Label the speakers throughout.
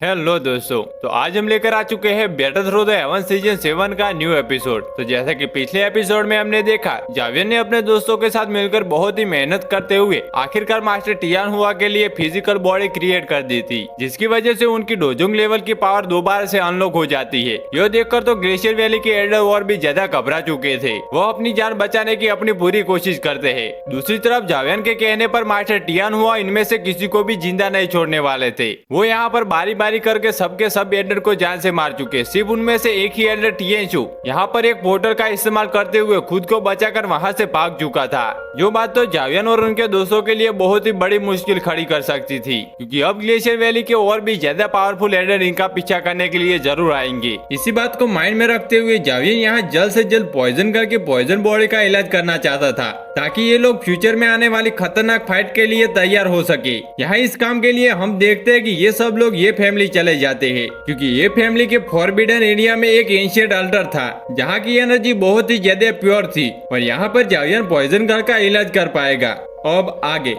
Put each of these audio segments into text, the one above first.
Speaker 1: Hello दोस्तों, तो आज हम लेकर आ चुके हैं battle through the haven season 7 का न्यू एपिसोड। तो जैसा कि पिछले एपिसोड में हमने देखा, जावियन ने अपने दोस्तों के साथ मिलकर बहुत ही मेहनत करते हुए आखिरकार मास्टर टियान हुआ के लिए फिजिकल बॉडी क्रिएट कर दी थी, जिसकी वजह से उनकी डोजोंग लेवल की पावर दोबारा से अनलॉक हो जाती है। यह देखकर तो ग्लेशियर वैली के एल्डर और भी ज्यादा घबरा चुके थे। वो अपनी जान बचाने की अपनी पूरी कोशिश करते हैं। दूसरी तरफ जावियन के कहने पर मास्टर टियान हुआ इनमें से किसी को भी जिंदा नहीं छोड़ने वाले थे। वो यहाँ पर बारी करके सबके सब एल्डर को जान से मार चुके। सिर्फ उनमें से एक ही एल्डर टिएंशु यहाँ पर एक पोर्टल का इस्तेमाल करते हुए खुद को बचाकर वहाँ से भाग चुका था। जो बात तो जावियन और उनके दोस्तों के लिए बहुत ही बड़ी मुश्किल खड़ी कर सकती थी, क्योंकि अब ग्लेशियर वैली के और भी ज्यादा पावरफुल एल्डर इनका पीछा करने के लिए जरूर आएंगे। इसी बात को माइंड में रखते हुए जावियन यहाँ जल्द से जल्द पॉइजन करके पॉइजन बॉडी का इलाज करना चाहता था, ताकि ये लोग फ्यूचर में आने वाली खतरनाक फाइट के लिए तैयार हो सके। यहाँ इस काम के लिए हम देखते हैं कि ये सब लोग ये फैमिली चले जाते हैं, क्योंकि ये फैमिली के फॉरबिडन एरिया में एक एंशिएंट अल्टर था, जहाँ की एनर्जी बहुत ही ज्यादा प्योर थी, और यहाँ पर जावियन पॉइजन घर का इलाज कर पाएगा। अब आगे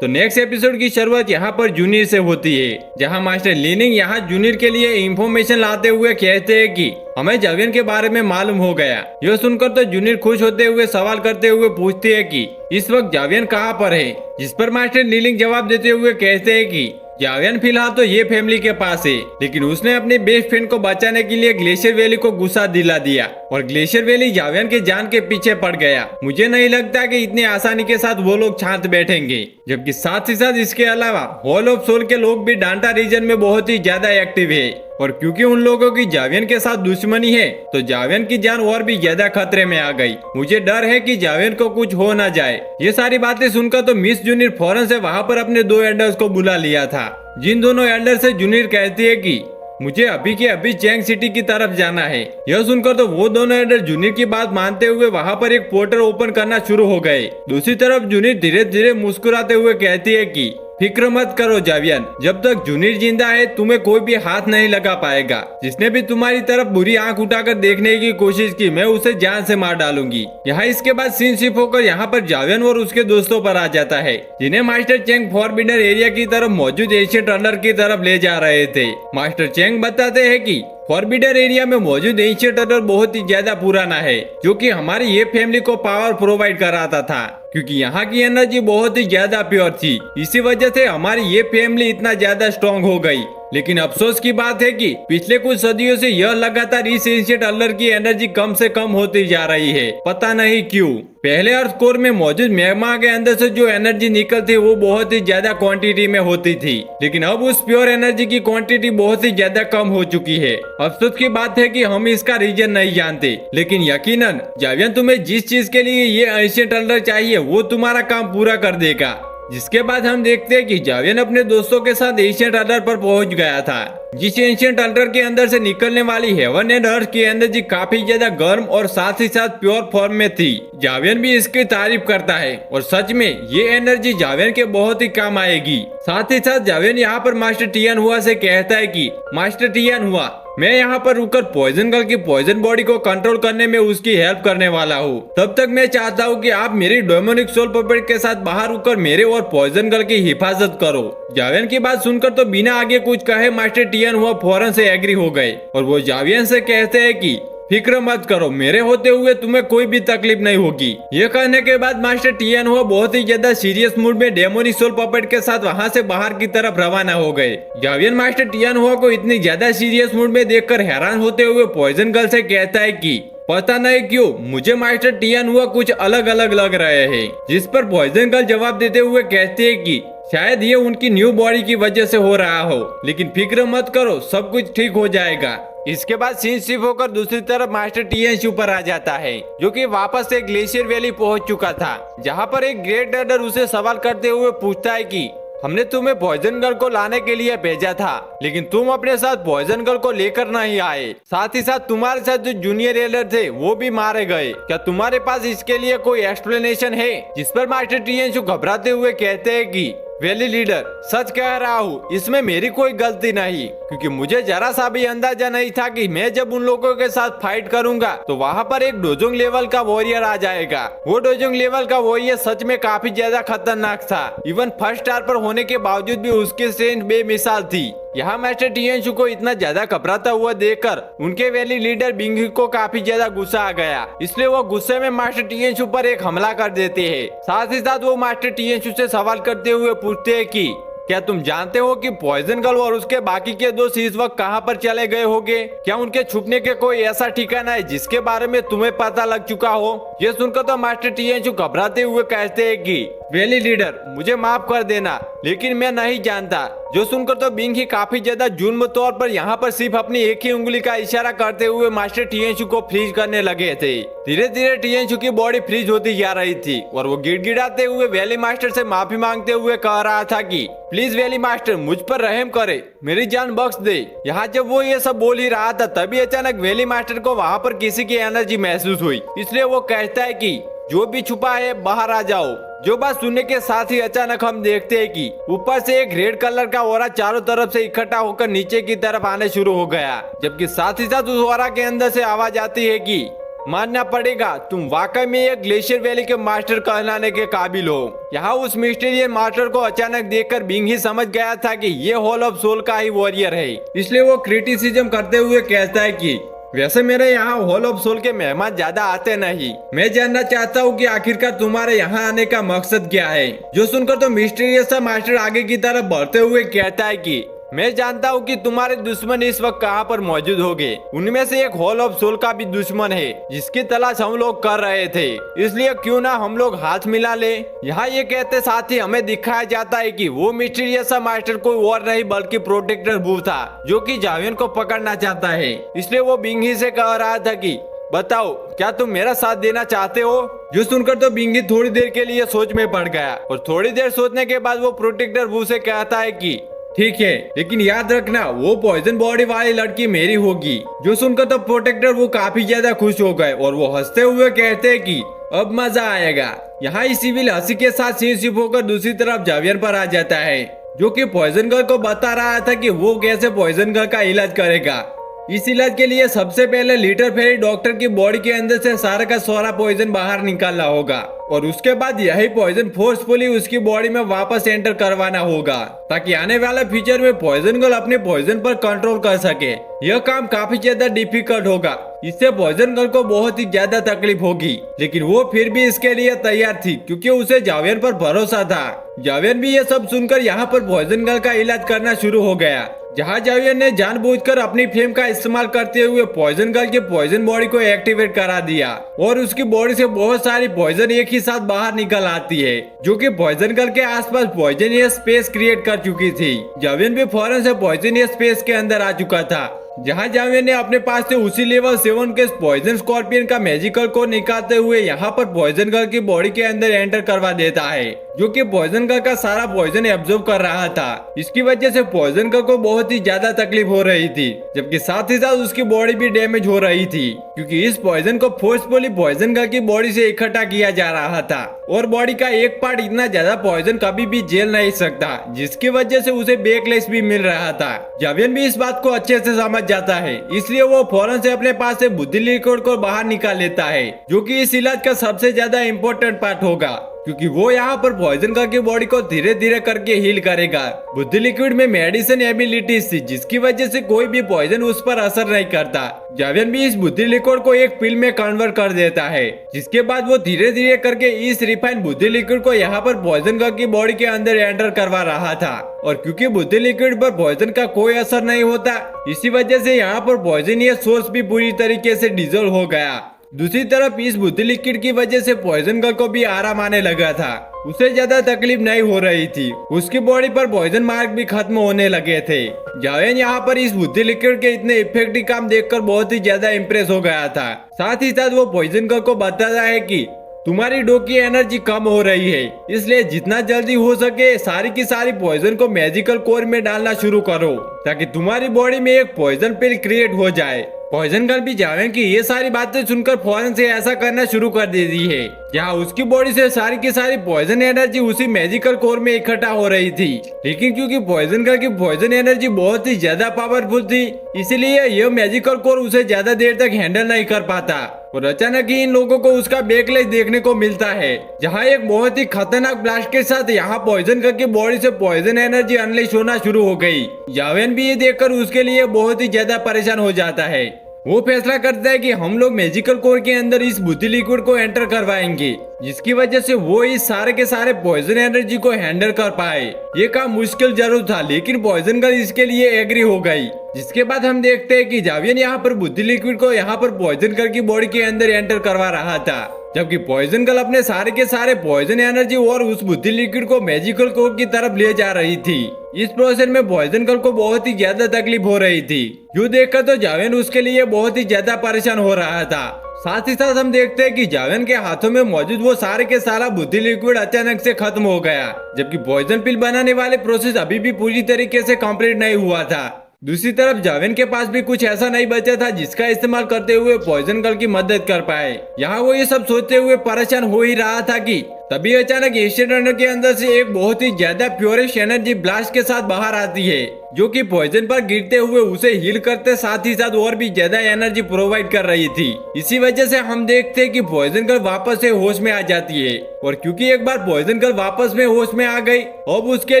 Speaker 1: तो नेक्स्ट एपिसोड की शुरुआत यहाँ पर जूनियर से होती है, जहाँ मास्टर लीनिंग यहाँ जूनियर के लिए इंफॉर्मेशन लाते हुए कहते हैं कि हमें जावियन के बारे में मालूम हो गया। यह सुनकर तो जूनियर खुश होते हुए सवाल करते हुए पूछते हैं कि इस वक्त जावियन कहाँ पर है, जिस पर मास्टर लीनिंग जवाब देते हुए कहते हैं कि जावियन फिलहाल तो ये फैमिली के पास है, लेकिन उसने अपने बेस्ट फ्रेंड को बचाने के लिए ग्लेशियर वैली को गुस्सा दिला दिया और ग्लेशियर वैली जावियन के जान के पीछे पड़ गया। मुझे नहीं लगता कि इतनी आसानी के साथ वो लोग शांत बैठेंगे। जबकि साथ ही साथ इसके अलावा हॉल ऑफ सोल के लोग भी डांटा रीजन में बहुत ही ज्यादा एक्टिव है, और क्योंकि उन लोगों की जावियन के साथ दुश्मनी है, तो जावियन की जान और भी ज्यादा खतरे में आ गई। मुझे डर है कि जावियन को कुछ हो ना जाए। ये सारी बातें सुनकर तो मिस जूनियर फौरन से वहाँ पर अपने दो एल्डर्स को बुला लिया था, जिन दोनों एल्डर से जूनियर कहती है कि मुझे अभी के अभी चैंग सिटी की तरफ जाना है। यह सुनकर तो वो दोनों एल्डर जूनियर की बात मानते हुए वहाँ पर एक पोर्टल ओपन करना शुरू हो गए। दूसरी तरफ जूनियर धीरे धीरे मुस्कुराते हुए कहती है कि फिक्र मत करो जावियन, जब तक जूनियर जिंदा है तुम्हें कोई भी हाथ नहीं लगा पाएगा। जिसने भी तुम्हारी तरफ बुरी आंख उठाकर देखने की कोशिश की, मैं उसे जान से मार डालूंगी। यहाँ इसके बाद सीन शिफ्ट होकर यहाँ पर जावियन और उसके दोस्तों पर आ जाता है, जिन्हें मास्टर चेंग फॉरबिडन एरिया की तरफ मौजूद एशियन अंडर की तरफ ले जा रहे थे। मास्टर चेंग बताते हैं कि फॉरबिडन एरिया में मौजूद एंशिएंट अंडर बहुत ही ज्यादा पुराना है, जो कि हमारी ये फैमिली को पावर प्रोवाइड कराता था, क्योंकि यहाँ की एनर्जी बहुत ही ज्यादा प्योर थी। इसी वजह से हमारी ये फैमिली इतना ज्यादा स्ट्रॉन्ग हो गई। लेकिन अफसोस की बात है कि पिछले कुछ सदियों से यह लगातार इस एंशिएंट अंडर की एनर्जी कम से कम होती जा रही है, पता नहीं क्यों। पहले अर्थ कोर में मौजूद मैग्मा के अंदर से जो एनर्जी निकलती वो बहुत ही ज्यादा क्वांटिटी में होती थी, लेकिन अब उस प्योर एनर्जी की क्वांटिटी बहुत ही ज्यादा कम हो चुकी है। अफसोस की बात है कि हम इसका रीजन नहीं जानते, लेकिन यकीनन जावियन तुम्हें जिस चीज के लिए ये एंशिएंट अंडर चाहिए वो तुम्हारा काम पूरा कर देगा। जिसके बाद हम देखते हैं कि जावियन अपने दोस्तों के साथ एंशिएंट अंडर पर पहुंच गया था। जिस एंशिएंट अंडर के अंदर से निकलने वाली हेवन एंड अर्थ की एनर्जी काफी ज्यादा गर्म और साथ ही साथ प्योर फॉर्म में थी। जावियन भी इसकी तारीफ करता है, और सच में ये एनर्जी जावियन के बहुत ही काम आएगी। साथ ही साथ जावियन यहाँ पर मास्टर टियान हुआ से कहता है कि मास्टर टियान हुआ, मैं यहाँ पर रुककर पॉइजन गर्ल की पॉइजन बॉडी को कंट्रोल करने में उसकी हेल्प करने वाला हूँ। तब तक मैं चाहता हूँ कि आप मेरी डेमोनिक सोल पपेट के साथ बाहर रुककर मेरे और पॉइजन गर्ल की हिफाजत करो। जावियन की बात सुनकर तो बिना आगे कुछ कहे मास्टर टियान हुआ फौरन से एग्री हो गए, और वो जावियन से कहते हैं कि फिक्र मत करो, मेरे होते हुए तुम्हें कोई भी तकलीफ नहीं होगी। ये कहने के बाद मास्टर टियान हुआ बहुत ही ज्यादा सीरियस मूड में डेमोनिक सोल पपेट के साथ वहाँ से बाहर की तरफ रवाना हो गए। जावियन मास्टर टियान हुआ को इतनी ज्यादा सीरियस मूड में देखकर हैरान होते हुए पॉइजन गर्ल से कहता है कि पता नहीं क्यों मुझे मास्टर टियान हुआ कुछ अलग अलग लग रहे हैं। जिस पर पॉइजन गर्ल जवाब देते हुए कहती है कि शायद ये उनकी न्यू बॉडी की वजह से हो रहा हो, लेकिन फिक्र मत करो, सब कुछ ठीक हो जाएगा। इसके बाद सीन शिफ्ट होकर दूसरी तरफ मास्टर टिएंशु पर आ जाता है, जो कि वापस से ग्लेशियर वैली पहुंच चुका था, जहां पर एक ग्रेट एल्डर उसे सवाल करते हुए पूछता है कि हमने तुम्हें पॉइजन गर्ल को लाने के लिए भेजा था, लेकिन तुम अपने साथ पॉइजन गर्ल को लेकर नहीं आए। साथ ही साथ तुम्हारे साथ जो जूनियर एल्डर थे वो भी मारे गए। क्या तुम्हारे पास इसके लिए कोई एक्सप्लेनेशन है? जिस पर मास्टर टिएंशु घबराते हुए कहते हैं कि वैली लीडर, सच कह रहा हूँ, इसमें मेरी कोई गलती नहीं, क्योंकि मुझे जरा सा भी अंदाजा नहीं था कि मैं जब उन लोगों के साथ फाइट करूंगा तो वहाँ पर एक डोजोंग लेवल का वॉरियर आ जाएगा। वो डोजोंग लेवल का वॉरियर सच में काफी ज्यादा खतरनाक था। इवन फर्स्ट स्टार पर होने के बावजूद भी उसकी स्ट्रेंथ बेमिसाल थी। यहाँ मास्टर टिएनशु को इतना ज्यादा घबराता हुआ देखकर उनके वैली लीडर बिंगी को काफी ज्यादा गुस्सा आ गया, इसलिए वो गुस्से में मास्टर टिएनशु पर एक हमला कर देते हैं। साथ ही साथ वो मास्टर टिएनशु से सवाल करते हुए पूछते हैं कि क्या तुम जानते हो कि पॉइजन गर्ल और उसके बाकी के दोस्त इस वक्त कहां पर चले गए होंगे? क्या उनके छुपने के कोई ऐसा ठिकाना है जिसके बारे में तुम्हें पता लग चुका हो? ये सुनकर तो मास्टर टिएनशु घबराते हुए कहते हैं कि वैली लीडर मुझे माफ कर देना, लेकिन मैं नहीं जानता। जो सुनकर तो बिंगी काफी ज्यादा जुल्म तौर पर यहाँ पर सिर्फ अपनी एक ही उंगली का इशारा करते हुए मास्टर टिएनशु को फ्रीज करने लगे थे। धीरे धीरे टिएनशु की बॉडी फ्रीज होती जा रही थी और वो गिड़गिड़ाते हुए वैली मास्टर से माफी मांगते हुए कह रहा था कि प्लीज वैली मास्टर मुझ पर रहम करे, मेरी जान बख्श दे। यहाँ जब वो ये सब बोल ही रहा था तभी अचानक वैली मास्टर को वहाँ पर किसी की एनर्जी महसूस हुई, इसलिए वो कहता है कि जो भी छुपा है बाहर आ जाओ। जो बात सुनने के साथ ही अचानक हम देखते हैं कि ऊपर से एक रेड कलर का ओरा चारों तरफ से इकट्ठा होकर नीचे की तरफ आने शुरू हो गया, जबकि साथ ही साथ उस ओरा के अंदर से आवाज आती है कि मानना पड़ेगा तुम वाकई में एक ग्लेशियर वैली के मास्टर कहलाने के काबिल हो। यहाँ उस मिस्टीरियस मास्टर को अचानक देखकर बिंग ही समझ गया था कि ये हॉल ऑफ सोल का ही वॉरियर है, इसलिए वो क्रिटिसिज्म करते हुए कहता है कि वैसे मेरे यहाँ हॉल ऑफ सोल के मेहमान ज्यादा आते नहीं, मैं जानना चाहता हूँ कि आखिरकार तुम्हारे यहाँ आने का मकसद क्या है। जो सुनकर तो मिस्टीरियस सा मास्टर आगे की तरफ बढ़ते हुए कहता है कि मैं जानता हूँ कि तुम्हारे दुश्मन इस वक्त कहाँ पर मौजूद होंगे। उनमें से एक हॉल ऑफ सोल का भी दुश्मन है जिसकी तलाश हम लोग कर रहे थे, इसलिए क्यों ना हम लोग हाथ मिला ले। यहाँ ये कहते साथ ही हमें दिखाया जाता है कि वो मिस्टीरियस सा मास्टर कोई और नहीं बल्कि प्रोटेक्टर वू था, जो कि जावियन को पकड़ना चाहता है। इसलिए वो बिंगी से कह रहा था कि बताओ क्या तुम मेरा साथ देना चाहते हो? जो सुनकर तो बिंगी थोड़ी देर के लिए सोच में पड़ गया और थोड़ी देर सोचने के बाद वो प्रोटेक्टर वू से कहता है कि ठीक है, लेकिन याद रखना वो पॉइजन बॉडी वाली लड़की मेरी होगी। जो सुनकर तो प्रोटेक्टर वो काफी ज्यादा खुश हो गए और वो हंसते हुए कहते हैं कि अब मजा आएगा। यहाँ सिविल हंसी के साथ शिप होकर दूसरी तरफ जावियर पर आ जाता है, जो कि पॉइजन गर्ल को बता रहा था कि वो कैसे पॉइजन गर्ल का इलाज करेगा। इस इलाज के लिए सबसे पहले लिटर फेरी डॉक्टर की बॉडी के अंदर से सारा का सारा पॉइजन बाहर निकालना होगा और उसके बाद यही पॉइजन फोर्सफुली उसकी बॉडी में वापस एंटर करवाना होगा, ताकि आने वाले फ्यूचर में पॉइजन गर्ल अपने पॉइजन पर कंट्रोल कर सके। यह काम काफी ज्यादा डिफिकल्ट होगा, इससे पॉइजन गर्ल को बहुत ही ज्यादा तकलीफ होगी, लेकिन वो फिर भी इसके लिए तैयार थी क्योंकि उसे जावियर पर भरोसा था। जावियर भी ये सब सुनकर यहाँ पर पॉइजन गर्ल का इलाज करना शुरू हो गया, जहाँ जावियर ने जानबूझकर अपनी फ्लेम का इस्तेमाल करते हुए पॉइजन गर्ल के पॉइजन बॉडी को एक्टिवेट करा दिया और उसकी बॉडी से बहुत सारी पॉइजन एक ही साथ बाहर निकल आती है, जो कि पॉइजन गर्ल के आसपास पॉइजनियस स्पेस क्रिएट कर चुकी थी। जावियर भी फौरन से पॉइजनियस स्पेस के अंदर आ चुका था, जहाँ जावियर ने अपने पास से उसी लेवल 7 के पॉइजन स्कॉर्पियन का मैजिकल को निकालते हुए यहाँ पर पॉइजन गर्ल की बॉडी के अंदर एंटर करवा देता है, जो कि पॉइजन गर्ल का सारा पॉइजन एब्जॉर्ब कर रहा था। इसकी वजह से पॉइजन गर्ल को बहुत ही ज्यादा तकलीफ हो रही थी, जबकि साथ ही साथ उसकी बॉडी भी डैमेज हो रही थी, क्योंकि इस पॉइजन को फोर्सफुली पॉइजन गर्ल की बॉडी से इकट्ठा किया जा रहा था और बॉडी का एक पार्ट इतना ज्यादा पॉइजन कभी भी झेल नहीं सकता, जिसकी वजह से उसे बैकलैश भी मिल रहा था। जावियर भी इस बात को अच्छे से समझ जाता है, इसलिए वो फौरन से अपने पास से बुद्धि लिक्विड को बाहर निकाल लेता है, जो कि इस इलाज का सबसे ज्यादा इम्पोर्टेंट पार्ट होगा, क्योंकि वो यहाँ पर पॉइजन गर्ल की बॉडी को धीरे धीरे करके हील करेगा। बुद्धि लिक्विड में मेडिसिन एबिलिटीज थी, जिसकी वजह से कोई भी पॉइजन उस पर असर नहीं करता। जावियर भी इस बुद्धि लिक्विड को एक पिल में कन्वर्ट कर देता है, जिसके बाद वो धीरे धीरे करके इस रिफाइंड बुद्धि लिक्विड को यहाँ पर पॉइजन गर्ल की बॉडी के अंदर एंटर करवा रहा था। और क्योंकि बुद्धि लिक्विड पर पॉइजन का कोई असर नहीं होता, इसी वजह से यहाँ पर पॉइजनियस सोर्स भी पूरी तरीके से डिजोल्व हो गया। दूसरी तरफ इस बुद्धि लिक्विड की वजह से पॉइजन गर्ल को भी आराम आने लगा था, उसे ज्यादा तकलीफ नहीं हो रही थी, उसकी बॉडी पर पॉइजन मार्क भी खत्म होने लगे थे। जावियर यहाँ पर इस बुद्धि लिक्विड के इतने इफेक्टिव काम देखकर बहुत ही ज्यादा इम्प्रेस हो गया था। साथ ही साथ वो पॉइजन गर्ल को बताता है कि तुम्हारी डो की एनर्जी कम हो रही है, इसलिए जितना जल्दी हो सके सारी की सारी पॉइजन को मैजिकल कोर में डालना शुरू करो, ताकि तुम्हारी बॉडी में एक पॉइजन पिल क्रिएट हो जाए। पॉइजन गर्ल भी जावियर की ये सारी बातें सुनकर फौरन से ऐसा करना शुरू कर देती है, जहाँ उसकी बॉडी से सारी की सारी पॉइजन एनर्जी उसी मैजिकल कोर में इकट्ठा हो रही थी। लेकिन क्योंकि पॉइजन गर्ल की पॉइजन एनर्जी बहुत ही ज्यादा पावरफुल थी, इसलिए यह मैजिकल कोर उसे ज्यादा देर तक हैंडल नहीं कर पाता। और अचानक ही इन लोगों को उसका बैकलैश देखने को मिलता है, जहाँ एक बहुत ही खतरनाक ब्लास्ट के साथ यहाँ पॉइजन करके बॉडी से पॉइजन एनर्जी अनलेश होना शुरू हो गई। जावेन भी ये देखकर उसके लिए बहुत ही ज्यादा परेशान हो जाता है। वो फैसला करता है कि हम लोग मैजिकल कोर के अंदर इस बुद्धि लिक्विड को एंटर करवाएंगे, जिसकी वजह से वो इस सारे के सारे पॉइजन एनर्जी को हैंडल कर पाए। ये काम मुश्किल जरूर था, लेकिन पॉइजन गर्ल इसके लिए एग्री हो गई। जिसके बाद हम देखते हैं कि जावियन यहाँ पर बुद्धि लिक्विड को यहाँ पर पॉइजन गर्ल की बॉडी के अंदर एंटर करवा रहा था, जबकि पॉइजन गर्ल अपने सारे के सारे पॉइजन एनर्जी और उस बुद्धि लिक्विड को मैजिकल कोर की तरफ ले जा रही थी। इस प्रोसेस में पॉइजन गर्ल को बहुत ही ज्यादा तकलीफ हो रही थी। जो देखकर तो जावेन उसके लिए बहुत ही ज्यादा परेशान हो रहा था। साथ ही साथ हम देखते हैं कि जावेन के हाथों में मौजूद वो सारे के सारा बुद्धि लिक्विड अचानक से खत्म हो गया, जबकि पॉइजन पिल बनाने वाले प्रोसेस अभी भी पूरी तरीके से कंप्लीट नहीं हुआ था। दूसरी तरफ जावेन के पास भी कुछ ऐसा नहीं बचा था जिसका इस्तेमाल करते हुए पॉइजन गर्ल की मदद कर पाए। यहाँ वो ये सब सोचते हुए परेशान हो ही रहा था कि तभी अचानक एशियन रनर के अंदर से एक बहुत ही ज्यादा प्योरेस्ट एनर्जी ब्लास्ट के साथ बाहर आती है, जो कि पॉइजन पर गिरते हुए उसे हील करते साथ ही साथ और भी ज्यादा एनर्जी प्रोवाइड कर रही थी। इसी वजह से हम देखते हैं कि पॉइजन गर्ल वापस से होश में आ जाती है, और क्योंकि एक बार पॉइजन गर्ल वापस में होश में आ गई, अब उसके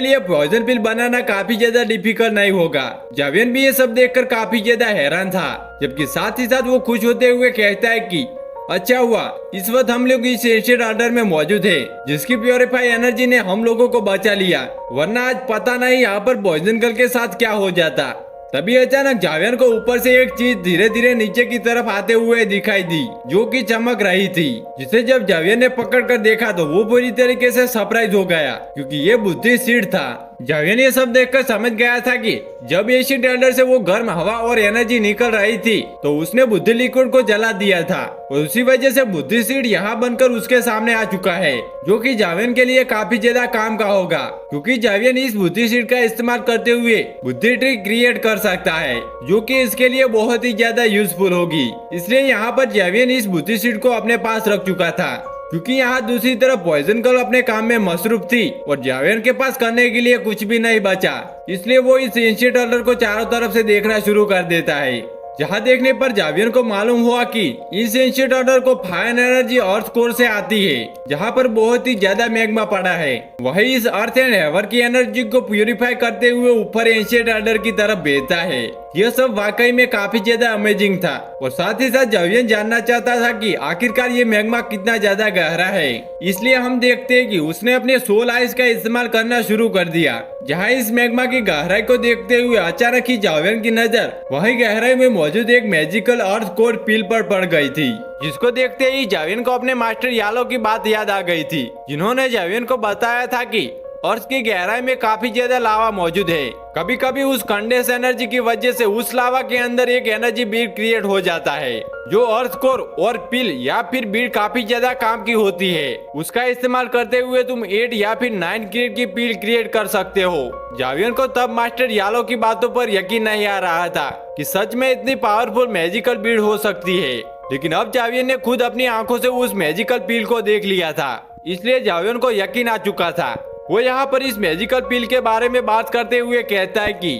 Speaker 1: लिए पॉइजन पिल बनाना काफी ज्यादा डिफिकल्ट नहीं होगा। जावियन भी ये सब देखकर काफी ज्यादा हैरान था, जबकि साथ ही साथ वो खुश होते हुए कहता है कि अच्छा हुआ इस वक्त हम लोग इस एशियन ऑर्डर में मौजूद है, जिसकी प्योरीफाई एनर्जी ने हम लोगों को बचा लिया, वरना आज पता नहीं यहाँ पर पॉइजन गर्ल के साथ क्या हो जाता। तभी अचानक जावियन को ऊपर से एक चीज धीरे धीरे नीचे की तरफ आते हुए दिखाई दी, जो कि चमक रही थी, जिसे जब जावियन ने पकड़ कर देखा तो वो पूरी तरीके से सरप्राइज हो गया, क्योंकि ये बुद्धि सीड था। जावियन ये सब देखकर समझ गया था कि जब एशियन टेल्डर से वो गर्म हवा और एनर्जी निकल रही थी तो उसने बुद्धि लिक्विड को जला दिया था, और उसी वजह से बुद्धि सीड यहाँ बनकर उसके सामने आ चुका है, जो कि जावियन के लिए काफी ज्यादा काम का होगा, क्योंकि जावियन इस बुद्धि सीड का इस्तेमाल करते हुए बुद्धि ट्री क्रिएट कर सकता है, जो कि इसके लिए बहुत ही ज्यादा यूजफुल होगी। इसलिए यहाँ पर जावियन इस बुद्धि सीड को अपने पास रख चुका था, क्योंकि यहाँ दूसरी तरफ पॉइजन गर्ल अपने काम में मसरूफ थी और जावियन के पास करने के लिए कुछ भी नहीं बचा। इसलिए वो इस एंशिएंट ऑर्डर को चारों तरफ से देखना शुरू कर देता है, जहाँ देखने पर जावियन को मालूम हुआ कि इस एंशिएंट ऑर्डर को फायर एनर्जी अर्थ कोर से आती है, जहाँ पर बहुत ही ज्यादा मैग्मा पड़ा है। वही इस अर्थ एंड हेवर की एनर्जी को प्यूरिफाई करते हुए ऊपर एंशिएंट ऑर्डर की तरफ भेजता है। यह सब वाकई में काफी ज्यादा अमेजिंग था, और साथ ही साथ जावियन जानना चाहता था कि आखिरकार ये मैग्मा कितना ज्यादा गहरा है। इसलिए हम देखते हैं कि उसने अपने सोल आइज का इस्तेमाल करना शुरू कर दिया, जहाँ इस मैग्मा की गहराई को देखते हुए अचानक ही जावियन की नजर वही गहराई में मौजूद एक मैजिकल अर्थ कोर पिल पर पड़ गई थी, जिसको देखते ही जावियन को अपने मास्टर यालो की बात याद आ गई थी, जिन्होंने जावियन को बताया था कि अर्थ की गहराई में काफी ज्यादा लावा मौजूद है। कभी कभी उस कंडेंस एनर्जी की वजह से उस लावा के अंदर एक एनर्जी बीड क्रिएट हो जाता है, जो अर्थ कोर और पिल या फिर बीड काफी ज्यादा काम की होती है। उसका इस्तेमाल करते हुए तुम 8 या फिर 9 ग्रेड की पिल क्रिएट कर सकते हो। जावियन को तब मास्टर यालो की बातों पर यकीन नहीं आ रहा था कि सच में इतनी पावरफुल मैजिकल बीड हो सकती है, लेकिन अब जावियन ने खुद अपनी आंखों से उस मैजिकल पिल को देख लिया था, इसलिए जावियन को यकीन आ चुका था। वो यहाँ पर इस मैजिकल पिल के बारे में बात करते हुए कहता है कि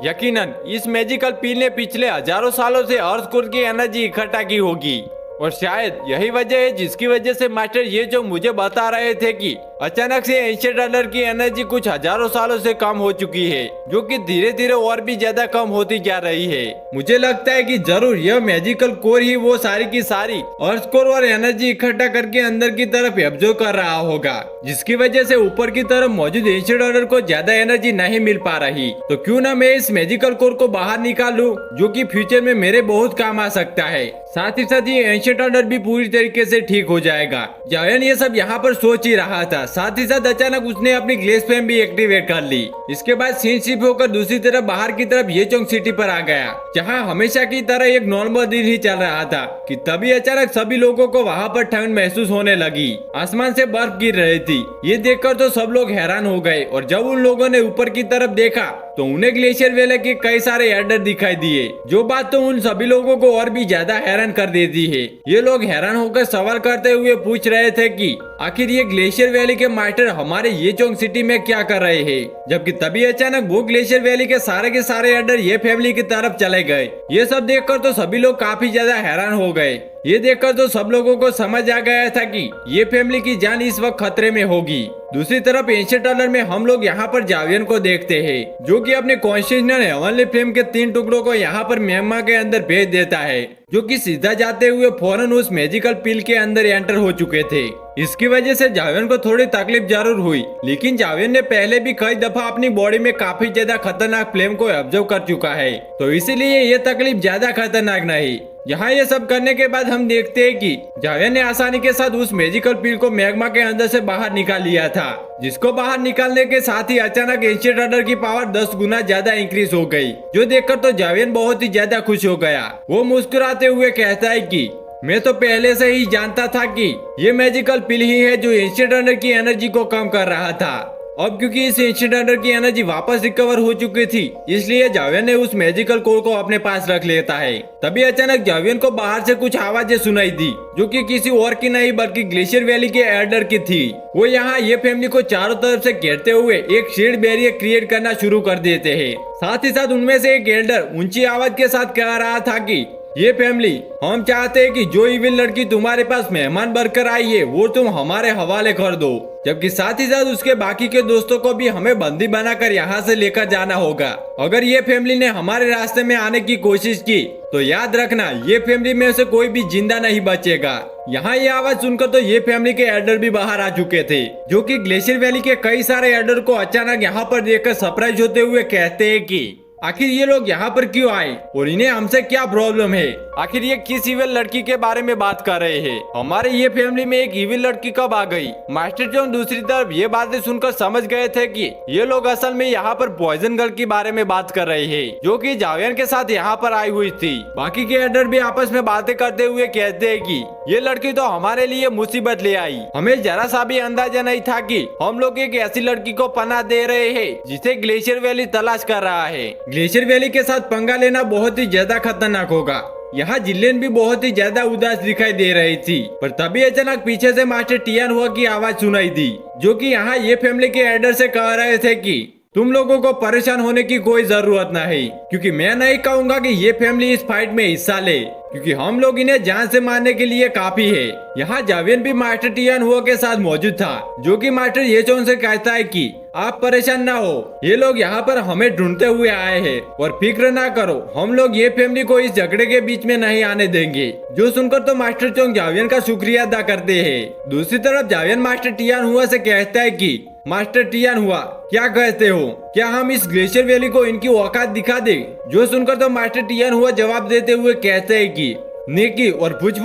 Speaker 1: यकीनन इस मैजिकल पिल ने पिछले हजारों सालों से अर्थ कोर की एनर्जी इकट्ठा की होगी, और शायद यही वजह है जिसकी वजह से मास्टर ये जो मुझे बता रहे थे कि अचानक से एंशिएंट ऑर्डर की एनर्जी कुछ हजारों सालों से कम हो चुकी है, जो कि धीरे धीरे और भी ज्यादा कम होती जा रही है। मुझे लगता है कि जरूर यह मैजिकल कोर ही वो सारी की सारी अर्थ कोर और एनर्जी इकट्ठा करके अंदर की तरफ एब्जॉर्ब कर रहा होगा, जिसकी वजह से ऊपर की तरफ मौजूद एंशिएंट ऑर्डर को ज्यादा एनर्जी नहीं मिल पा रही। तो क्यों ना मैं इस मैजिकल कोर को बाहर निकालूं, जो कि फ्यूचर में मेरे बहुत काम आ सकता है। साथ ही साथ ये एंशिएंट ऑर्डर भी पूरी तरीके से ठीक हो जाएगा। जावियन ये सब यहाँ पर सोच ही रहा था। साथ ही साथ अचानक उसने अपनी ग्लेस फ्लेम भी एक्टिवेट कर ली। इसके बाद सीन शिफ्ट होकर दूसरी तरफ बाहर की तरफ येचोंग सिटी पर आ गया, जहाँ हमेशा की तरह एक नॉर्मल दिन ही चल रहा था कि तभी अचानक सभी लोगों को वहाँ पर ठंड महसूस होने लगी। आसमान से बर्फ गिर रही थी। ये देखकर तो सब लोग हैरान हो गए, और जब उन लोगों ने ऊपर की तरफ देखा तो उन्हें ग्लेशियर वेले के कई सारे एडर दिखाई दिए, जो बात तो उन सभी लोगों को और भी ज्यादा हैरान कर देती है। ये लोग हैरान होकर सवाल करते हुए पूछ रहे थे कि आखिर ये ग्लेशियर वैली के मास्टर हमारे येचोंग सिटी में क्या कर रहे हैं। जबकि तभी अचानक वो ग्लेशियर वैली के सारे एडर ये फैमिली की तरफ चले गए। ये सब देखकर तो सभी लोग काफी ज्यादा हैरान हो गए। ये देखकर तो सब लोगों को समझ आ गया था कि ये फैमिली की जान इस वक्त खतरे में होगी। दूसरी तरफ एंशिएंट टनल में हम लोग यहाँ पर जावियन को देखते हैं, जो कि अपने कॉन्शियसनेस हेवनली फ्लेम के 3 टुकड़ों को यहाँ पर मैग्मा के अंदर भेज देता है, जो कि सीधा जाते हुए फौरन उस मैजिकल पिल के अंदर एंटर हो चुके थे। इसकी वजह से जावियन को थोड़ी तकलीफ जरूर हुई, लेकिन जावियन ने पहले भी कई दफा अपनी बॉडी में काफी ज्यादा खतरनाक फ्लेम को ऑब्जर्व कर चुका है, तो इसीलिए ये तकलीफ ज्यादा खतरनाक नहीं। यहाँ ये सब करने के बाद हम देखते हैं कि जावियन ने आसानी के साथ उस मैजिकल पिल को मैग्मा के अंदर से बाहर निकाल लिया था, जिसको बाहर निकालने के साथ ही अचानक एंशिएंट टनल की पावर 10 गुना ज्यादा इंक्रीज हो गई, जो देखकर तो जावियन बहुत ही ज्यादा खुश हो गया। वो मुस्कुराते हुए कहता है कि मैं तो पहले से ही जानता था कि ये मैजिकल पिल ही है जो एंशिएंट टनल की एनर्जी को कम कर रहा था। अब क्योंकि इस एंशिएंट टनल की एनर्जी वापस रिकवर हो चुकी थी, इसलिए जावियन ने उस मैजिकल कोर को अपने पास रख लेता है। तभी अचानक जावियन को बाहर से कुछ आवाजें सुनाई दी, जो कि किसी और की नहीं बल्कि ग्लेशियर वैली के एल्डर की थी। वो यहाँ ये फैमिली को चारों तरफ से घेरते हुए एक शील्ड बैरियर क्रिएट करना शुरू कर देते हैं। साथ ही साथ उनमें से एक एल्डर ऊंची आवाज के साथ कह रहा था कि ये फैमिली, हम चाहते हैं कि जो इविल लड़की तुम्हारे पास मेहमान बनकर आई है वो तुम हमारे हवाले कर दो, जबकि साथ ही साथ उसके बाकी के दोस्तों को भी हमें बंदी बनाकर यहाँ से लेकर जाना होगा। अगर ये फैमिली ने हमारे रास्ते में आने की कोशिश की तो याद रखना ये फैमिली में से कोई भी जिंदा नहीं बचेगा। यहाँ ये आवाज सुनकर तो ये फैमिली के एल्डर भी बाहर आ चुके थे, जो कि ग्लेशियर वैली के कई सारे एल्डर को अचानक यहाँ पर देखकर सरप्राइज होते हुए कहते हैं कि आखिर ये लोग यहाँ पर क्यों आए और इन्हें हमसे क्या प्रॉब्लम है। आखिर ये किस इविल लड़की के बारे में बात कर रहे हैं। हमारे ये फैमिली में एक इविल लड़की कब आ गई। मास्टर चोंग दूसरी तरफ ये बातें सुनकर समझ गए थे कि ये लोग असल में यहाँ पर पॉइजन गर्ल के बारे में बात कर रहे हैं, जो कि जावियन के साथ यहाँ पर आई हुई थी। बाकी के एल्डर भी आपस में बातें करते हुए कहते हैं कि ये लड़की तो हमारे लिए मुसीबत ले आई। हमें जरा सा भी अंदाजा नहीं था कि हम लोग एक ऐसी लड़की को पनाह दे रहे हैं जिसे ग्लेशियर वैली तलाश कर रहा है। ग्लेशियर वैली के साथ पंगा लेना बहुत ही ज्यादा खतरनाक होगा। यहाँ जिलियन भी बहुत ही ज्यादा उदास दिखाई दे रही थी, पर तभी अचानक पीछे से मास्टर टियान हुआ की आवाज सुनाई दी, जो कि यहाँ ये फैमिली के एल्डर से कह रहे थे कि तुम लोगों को परेशान होने की कोई जरूरत नहीं, क्योंकि मैं नहीं कहूँगा कि ये फैमिली इस फाइट में हिस्सा ले, क्योंकि हम लोग इन्हें जान से मारने के लिए काफी है। यहाँ जावियन भी मास्टर टियान हुआ के साथ मौजूद था, जो कि मास्टर ये चोन से कहता है कि आप परेशान ना हो, ये लोग यहाँ पर हमें ढूंढते हुए आए हैं और फिक्र ना करो, हम लोग ये फैमिली को इस झगड़े के बीच में नहीं आने देंगे। जो सुनकर तो मास्टर चोंग जावियन का शुक्रिया अदा करते हैं। दूसरी तरफ जावियन मास्टर टियान हुआ से कहता है कि मास्टर टियान हुआ, क्या कहते हो, क्या हम इस ग्लेशियर वैली को इनकी औकात दिखा दे। जो सुनकर तो मास्टर टियान हुआ जवाब देते हुए कहते हैं कि नेकी और पुछ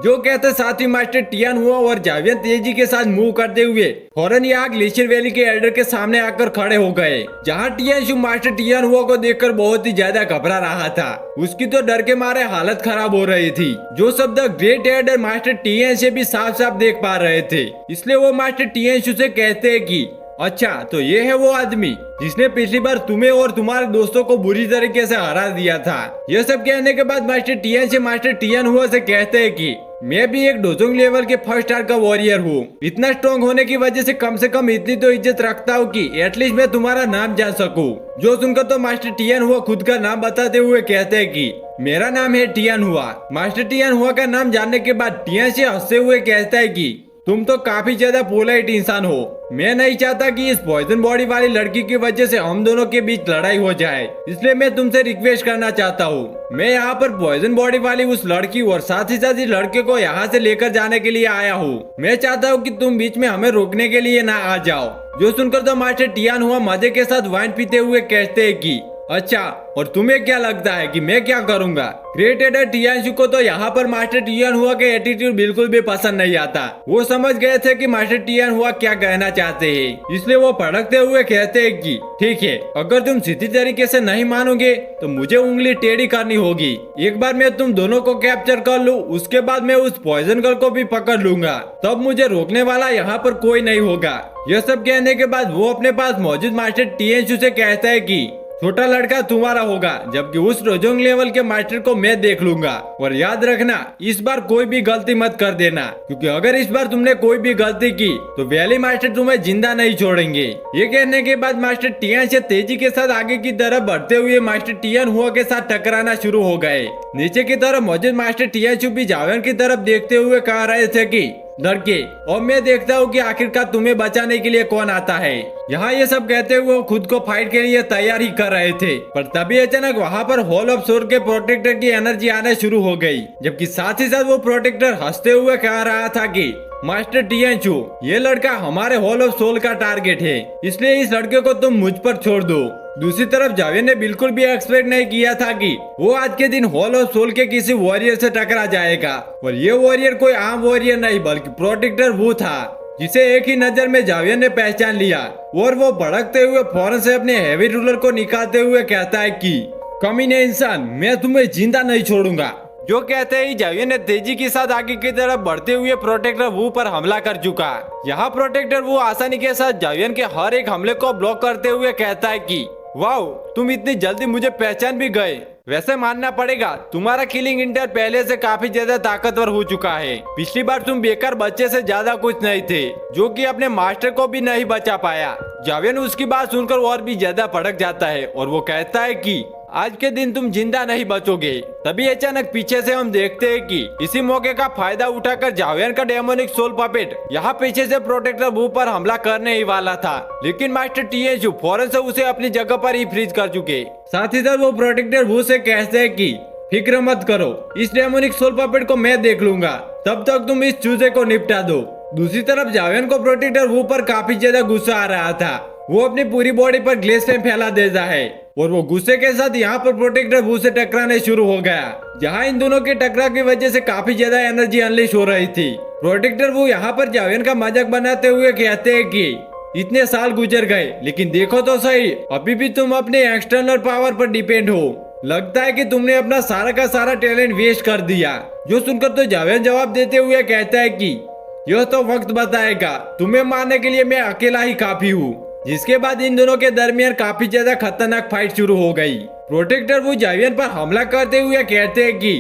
Speaker 1: जो कहते साथ ही मास्टर टियान हुआ और जावियन तेजी के साथ मूव करते हुए फौरन यहाँ ग्लेशियर वैली के एल्डर के सामने आकर खड़े हो गए। जहाँ टियान मास्टर टियान हुआ को देखकर बहुत ही ज्यादा घबरा रहा था, उसकी तो डर के मारे हालत खराब हो रही थी। जो शब्द ग्रेट एल्डर मास्टर टियान से भी साफ साफ देख पा रहे थे, इसलिए वो मास्टर टियान से कहते हैं कि अच्छा, तो ये है वो आदमी जिसने पिछली बार तुम्हें और तुम्हारे दोस्तों को बुरी तरीके से हरा दिया था। यह सब कहने के बाद मास्टर टियान से मास्टर टियान हुआ से कहते हैं कि मैं भी एक डोजोंग लेवल के 1 स्टार का वॉरियर हूँ। इतना स्ट्रॉन्ग होने की वजह से कम इतनी तो इज्जत रखता हूँ कि एटलीस्ट मैं तुम्हारा नाम जान सकूँ। जो सुनकर तो मास्टर टियान हुआ खुद का नाम बताते हुए कहते हैं कि मेरा नाम है टियान हुआ। मास्टर टियान हुआ का नाम जानने के बाद टियान से हंसते हुए कहता है कि तुम तो काफी ज्यादा पोलाइट इंसान हो। मैं नहीं चाहता कि इस पॉइजन बॉडी वाली लड़की की वजह से हम दोनों के बीच लड़ाई हो जाए, इसलिए मैं तुमसे रिक्वेस्ट करना चाहता हूँ। मैं यहाँ पर पॉइजन बॉडी वाली उस लड़की और साथ ही साथ इस लड़के को यहाँ से लेकर जाने के लिए आया हूँ। मैं चाहता हूँ कि तुम बीच में हमें रोकने के लिए ना आ जाओ। जो सुनकर तो मास्टर टियान हुआ मजे के साथ वाइन पीते हुए कहते हैं कि अच्छा, और तुम्हें क्या लगता है कि मैं क्या करूंगा। ग्रेट एल्डर टियान को तो यहाँ पर मास्टर टियान हुआ के एटीट्यूड बिल्कुल भी पसंद नहीं आता। वो समझ गए थे कि मास्टर टियान हुआ क्या कहना चाहते हैं, इसलिए वो भड़कते हुए कहते हैं कि ठीक है, अगर तुम सीधी तरीके से नहीं मानोगे तो मुझे उंगली टेढ़ी करनी होगी। एक बार मैं तुम दोनों को कैप्चर कर लूँ, उसके बाद मैं उस पॉइजन गर्ल को भी पकड़ लूंगा, तब मुझे रोकने वाला यहाँ पर कोई नहीं होगा। यह सब कहने के बाद वो अपने पास मौजूद मास्टर टियान से कहता है कि छोटा लड़का तुम्हारा होगा, जबकि उस रोजोंग लेवल के मास्टर को मैं देख लूंगा। और याद रखना, इस बार कोई भी गलती मत कर देना, क्योंकि अगर इस बार तुमने कोई भी गलती की तो वैली मास्टर तुम्हें जिंदा नहीं छोड़ेंगे। ये कहने के बाद मास्टर टियान से तेजी के साथ आगे की तरफ बढ़ते हुए मास्टर टियान हुआ के साथ टकराना शुरू हो गए। नीचे की तरफ मौजूद मास्टर टियान चू भी जावियन की तरफ देखते हुए कह रहे थे कि लड़के, और मैं देखता हूँ कि आखिरकार तुम्हें बचाने के लिए कौन आता है। यहाँ ये सब कहते हुए वो खुद को फाइट के लिए तैयार ही कर रहे थे, पर तभी अचानक वहाँ पर हॉल ऑफ सोल के प्रोटेक्टर की एनर्जी आने शुरू हो गई, जबकि साथ ही साथ वो प्रोटेक्टर हंसते हुए कह रहा था कि मास्टर टियानचू, ये लड़का हमारे हॉल ऑफ सोल का टारगेट है, इसलिए इस लड़के को तुम मुझ पर छोड़ दो। दूसरी तरफ जावियन ने बिल्कुल भी एक्सपेक्ट नहीं किया था कि वो आज के दिन हॉल ऑफ सोल के किसी वॉरियर से टकरा जाएगा, और ये वॉरियर कोई आम वॉरियर नहीं बल्कि प्रोटेक्टर वो था, जिसे एक ही नजर में जावियन ने पहचान लिया। और वो भड़कते हुए फौरन से अपने हैवी रूलर को निकालते हुए कहता है कि कमीने इंसान, मैं तुम्हें जिंदा नहीं छोड़ूंगा। जो कहते ही जावियन ने तेजी के साथ आगे की तरफ बढ़ते हुए प्रोटेक्टर वू पर हमला कर चुका। यहाँ प्रोटेक्टर वू आसानी के साथ जावियन के हर एक हमले को ब्लॉक करते हुए कहता है कि वाओ, तुम इतनी जल्दी मुझे पहचान भी गए। वैसे मानना पड़ेगा, तुम्हारा किलिंग इंटर पहले से काफी ज्यादा ताकतवर हो चुका है। पिछली बार तुम बेकार बच्चे से ज्यादा कुछ नहीं थे, जो कि अपने मास्टर को भी नहीं बचा पाया। जावियन उसकी बात सुनकर और भी ज्यादा भड़क जाता है और वो कहता है कि आज के दिन तुम जिंदा नहीं बचोगे। तभी अचानक पीछे से हम देखते हैं कि इसी मौके का फायदा उठाकर जावियन का डेमोनिक सोल पपेट यहाँ पीछे से प्रोटेक्टर वू पर हमला करने ही वाला था, लेकिन मास्टर टियानचू फौरन से उसे अपनी जगह पर ही फ्रीज कर चुके। साथ ही साथ वो प्रोटेक्टर वू से कहते हैं कि फिक्र मत करो, इस डेमोनिक सोल पपेट को मैं देख लूंगा, तब तक तुम इस चूजे को निपटा दो। दूसरी तरफ जावियन को प्रोटेक्टर वू पर काफी ज्यादा गुस्सा आ रहा था। वो अपनी पूरी बॉडी पर ग्लेस फ्लेम फैला देता है और वो गुस्से के साथ यहाँ पर प्रोटेक्टर वू से टकराने शुरू हो गया, जहाँ इन दोनों के टकराव की वजह से काफी ज्यादा एनर्जी अनलिश हो रही थी। प्रोटेक्टर वू यहाँ पर जावियन का मजाक बनाते हुए कहते हैं कि इतने साल गुजर गए, लेकिन देखो तो सही, अभी भी तुम अपने एक्सटर्नल पावर पर डिपेंड हो। लगता है कि तुमने अपना सारा का सारा टैलेंट वेस्ट कर दिया। जो सुनकर तो जावियन जवाब देते हुए कहता है कि यह तो वक्त बताएगा, तुम्हें मारने के लिए मैं अकेला ही काफी हूँ। जिसके बाद इन दोनों के दरमियान काफी ज्यादा खतरनाक फाइट शुरू हो गई। प्रोटेक्टर वो जावियन पर हमला करते हुए कहते हैं कि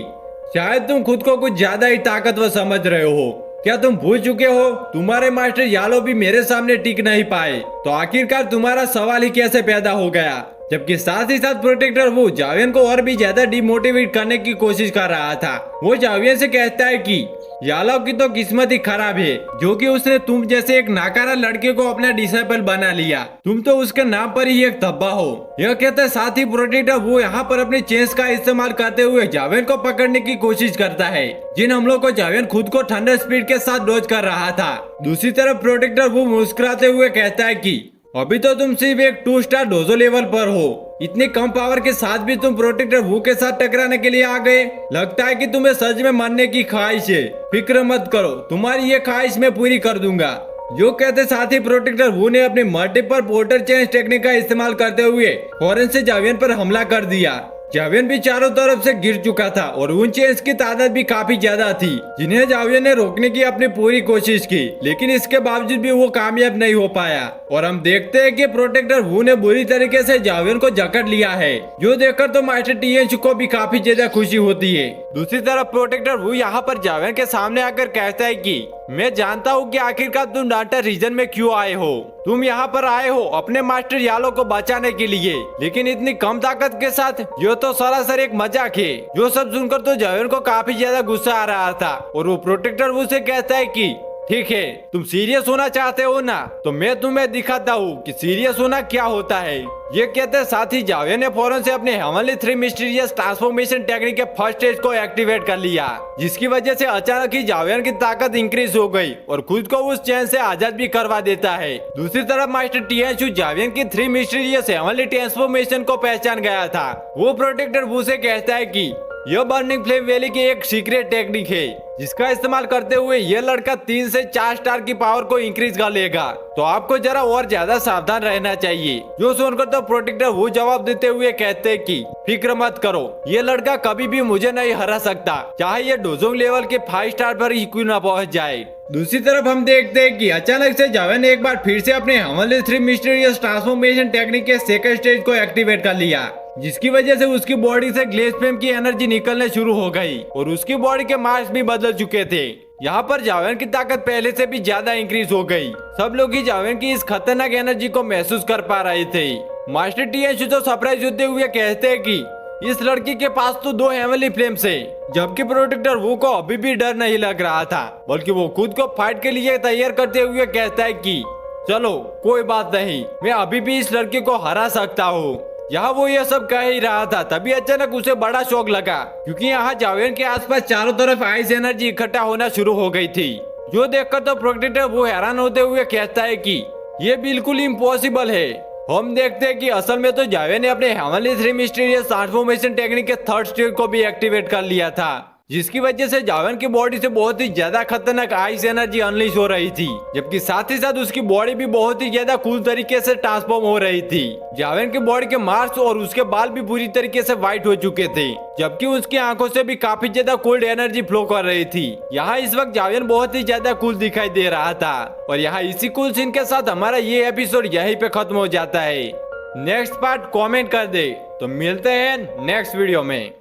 Speaker 1: शायद तुम खुद को कुछ ज्यादा ही ताकतवर समझ रहे हो। क्या तुम भूल चुके हो, तुम्हारे मास्टर यालो भी मेरे सामने टिक नहीं पाए, तो आखिरकार तुम्हारा सवाल ही कैसे पैदा हो गया। जबकि साथ ही साथ प्रोटेक्टर वो जावियन को और भी ज्यादा डिमोटिवेट करने की कोशिश कर रहा था। वो जावियन से कहता है कि यालव की तो किस्मत ही खराब है, जो कि उसने तुम जैसे एक नाकारा लड़के को अपना डिसाइपल बना लिया। तुम तो उसके नाम पर ही एक धब्बा हो। यह कहते साथ ही प्रोटेक्टर वो यहाँ पर अपने चेंज का इस्तेमाल करते हुए जावियन को पकड़ने की कोशिश करता है, जिन हमलों को जावियन खुद को थंडर स्पीड के साथ डॉज कर रहा था। दूसरी तरफ प्रोटेक्टर वो मुस्कुराते हुए कहता है कि अभी तो तुम सिर्फ एक 2 स्टार डोजो लेवल पर हो, इतने कम पावर के साथ भी तुम प्रोटेक्टर वू के साथ टकराने के लिए आ गए। लगता है कि तुम्हें सच में मरने की ख्वाहिश है। फिक्र मत करो, तुम्हारी ये ख्वाहिश मैं पूरी कर दूंगा। जो कहते साथ ही प्रोटेक्टर वू ने अपने मल्टीपल पोर्टल चेंज टेक्निक का इस्तेमाल करते हुए फौरन से जावियन पर हमला कर दिया। जावियन भी चारों तरफ से गिर चुका था और उन चेंज की तादाद भी काफी ज्यादा थी, जिन्हें जावियन ने रोकने की अपनी पूरी कोशिश की, लेकिन इसके बावजूद भी वो कामयाब नहीं हो पाया। और हम देखते हैं कि प्रोटेक्टर वू ने बुरी तरीके से जावियन को जकड़ लिया है, जो देखकर तो मास्टर टियानचू को भी काफी ज्यादा खुशी होती है। दूसरी तरफ प्रोटेक्टर वू यहाँ पर जावियन के सामने आकर कहता है कि मैं जानता हूँ कि आखिरकार तुम डांटा रीजन में क्यों आए हो। तुम यहाँ पर आए हो अपने मास्टर यालो को बचाने के लिए, लेकिन इतनी कम ताकत के साथ। यह तो सरासर एक मजाक है। जो सब सुनकर तो जावियन को काफी ज्यादा गुस्सा आ रहा था और वो प्रोटेक्टर वू से कहता है कि ठीक है, तुम सीरियस होना चाहते हो ना, तो मैं तुम्हें दिखाता हूँ कि सीरियस होना क्या होता है। ये कहते साथ ही जावियन ने फौरन से अपने हेवनली 3 मिस्टीरियस ट्रांसफॉर्मेशन टेक्निक के फर्स्ट स्टेज को एक्टिवेट कर लिया, जिसकी वजह से अचानक ही जावियन की ताकत इंक्रीज हो गई और खुद को उस चैन से आजाद भी करवा देता है। दूसरी तरफ मास्टर टियानचू जावियन की 3 मिस्टीरियस हेवनली ट्रांसफॉर्मेशन को पहचान गया था। वो प्रोटेक्टर वू से कहता है कि यह बर्निंग फ्लेम वैली की एक सीक्रेट टेक्निक है, जिसका इस्तेमाल करते हुए यह लड़का 3 से 4 स्टार की पावर को इंक्रीज कर लेगा, तो आपको जरा और ज्यादा सावधान रहना चाहिए। जो सुनकर तो प्रोटेक्टर वो जवाब देते हुए कहते हैं कि फिक्र मत करो, ये लड़का कभी भी मुझे नहीं हरा सकता, चाहे ये डोजोंग लेवल के 5 स्टार पर ही क्यों न पहुंच जाए। दूसरी तरफ हम देखते हैं कि अचानक से जावेद ने एक बार फिर से अपने हमले 3 मिस्टीरियस ट्रांसफॉर्मेशन टेक्निक के सेकंड स्टेज को एक्टिवेट कर लिया, जिसकी वजह से उसकी बॉडी से ग्लेस फ्लेम की एनर्जी निकलने शुरू हो गई और उसकी बॉडी के मार्क्स भी बदल चुके थे। यहाँ पर जावेद की ताकत पहले से भी ज्यादा इंक्रीज हो गई। सब लोग ही जावेद की इस खतरनाक एनर्जी को महसूस कर पा रहे थे। मास्टर टीएनशू तो सरप्राइज होते हुए कहते हैं कि इस लड़की के पास तो 2 हेवनली फ्लेम्स है, जबकि प्रोटेक्टर वो को अभी भी डर नहीं लग रहा था, बल्कि वो खुद को फाइट के लिए तैयार करते हुए कहता है कि चलो कोई बात नहीं, मैं अभी भी इस लड़के को हरा सकता हूँ। यहाँ वो ये सब कह ही रहा था, तभी अचानक उसे बड़ा शौक लगा, क्योंकि यहाँ जावेद के आसपास चारों तरफ आइस एनर्जी इकट्ठा होना शुरू हो गई थी, जो देखकर तो प्रोटेक्टर वो हैरान होते हुए कहता है कि ये बिल्कुल इम्पॉसिबल है। हम देखते हैं कि असल में तो जावेद ने अपने हेवनली 3 मिस्टीरियस ट्रांसफॉर्मेशन टेक्निक के थर्ड स्टेज को भी एक्टिवेट कर लिया था, जिसकी वजह से जावेद की बॉडी से बहुत ही ज्यादा खतरनाक आइस एनर्जी अनलीश हो रही थी, जबकि साथ ही साथ उसकी बॉडी भी बहुत ही ज्यादा कूल तरीके से ट्रांसफॉर्म हो रही थी। जावेद की बॉडी के मार्क्स और उसके बाल भी पूरी तरीके से व्हाइट हो चुके थे, जबकि उसकी आंखों से भी काफी ज्यादा कोल्ड एनर्जी फ्लो कर रही थी। यहाँ इस वक्त जावेद बहुत ही ज्यादा कूल दिखाई दे रहा था। और यहाँ इसी कूल सीन के साथ हमारा ये एपिसोड यहीं पे खत्म हो जाता है। नेक्स्ट पार्ट कॉमेंट कर दे। तो मिलते हैं नेक्स्ट वीडियो में।